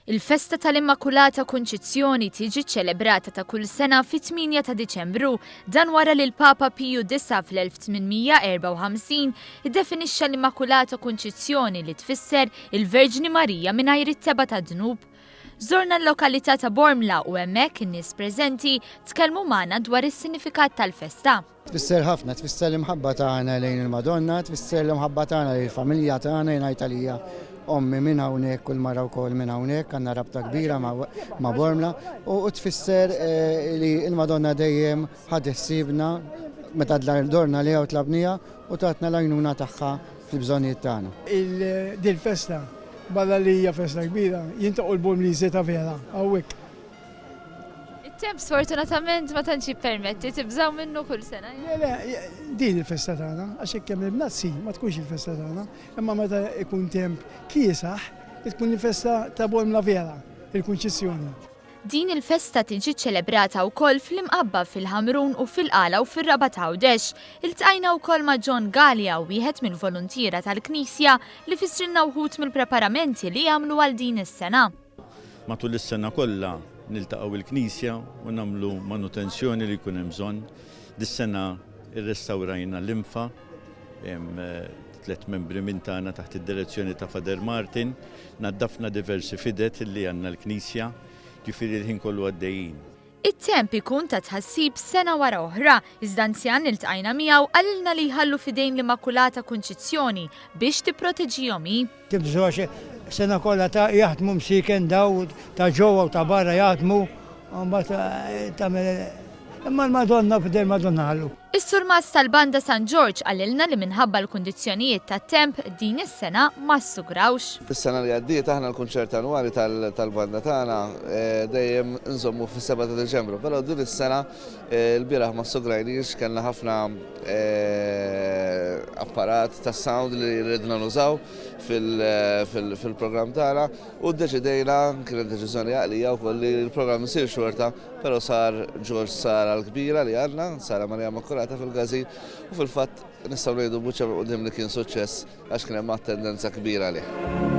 Il-Festa tal-Immakulata Konċizzjoni tiġi ċċelebrata ta' kull sena fit-8 ta' Diċembru, dan wara li l-Papa Piju IX fl-1854 iddefinixxa l-Immakulata Konċizzjoni li tfisser il-Verġni Marija mingħajr it-teba ta' dnub. Żorna l-lokalità ta' Bormla u hemmhekk in-nies preżenti tkellmu magħna dwar is-sinifikat tal-festa. Tfisser ħafna, tfisser l-imħabba tagħna lejn il-Madonna, tfisser l-imħabba tagħna lejn il-familja tagħna jingħid għalija ommi minn hawnhekk kull mara wkoll minn hawnhekk għandna rabta kbira ma' Bormla u tfisser li l-Madonna dejjem ħadd issibna meta dorna liha u tlabnija u tatna l-għajnuna tagħha fil-bżonnijiet tagħna. Din festa balla li hija festa kbira, jintaqgħu l-Bormlisi ta' vera hawnhekk. Temp sfortunatament ma tantx jippermetti tibżgħu minnu kull sena. Le, din il-festa tagħna, għax hekk hemm il-bnazzi ma tkunx il-festa tagħna, imma meta ikun temp kiesaħ, tkun il-festa ta' Bormla vera, il-Konċizzjoni. Din il-festa tiġi ċċelebrata wkoll fl-Imqabba fil-Ħamrun u fil-Qala u fir-Raba ta' Għawdex. Iltqajna wkoll ma' John Gallia, wieħed mill-volontiera tal-Knisja li fissrilna wħud mill-preparamenti li jagħmlu għal din is-sena. Matul is-sena kollha niltaqgħu il-Knisja u nagħmlu manutenzjoni li jkun hemm bżonn. Dis-sena irrestawrajna l-infa, hemm 3 membri minn tagħna taħt id-direzzjoni ta' Fader Martin, naddafna diversi fidet li għandna l-Knisja, ġifieri l-ħin kollu għaddejjin. It-temp ikun ta' tħassib sena wara oħra, iżda anzjan iltqajna miegħu qalilna li jħallu fidejn l-Immakulata Konċizzjoni biex tipproteġihom hi. Tibżgħu sena kollha ta' jaħdmu msiken daw ta' ġewwa u ta' barra jaħdmu, mbagħad tagħmel imma l-Madonna fidejn Madonna ħallu. Is-Sur Mas tal-Banda San George qalilna li minħabba l-kundizzjonijiet tat-temp din is-sena ma ssugrawx. Fis-sena li għaddiet aħna l-kunċert annwali tal-banda tagħna dejjem nżommu fis-7 ta' Deċembru, però din is-sena l-bieraħ ma ssugrajniex kellna ħafna apparat ta' sound li rridna nużaw fil-programm tagħna u ddeċidejna kienet deċiżjoni għaqlija wkoll li l-programm isir xorta, però sar George sara l-kbira li għandna, Sara Marija Immakulata fil-Gażi u fil-fatt nistgħu ngħidu buċċa qudiem li kien suċċess għax kien hemm attendenza kbira lih.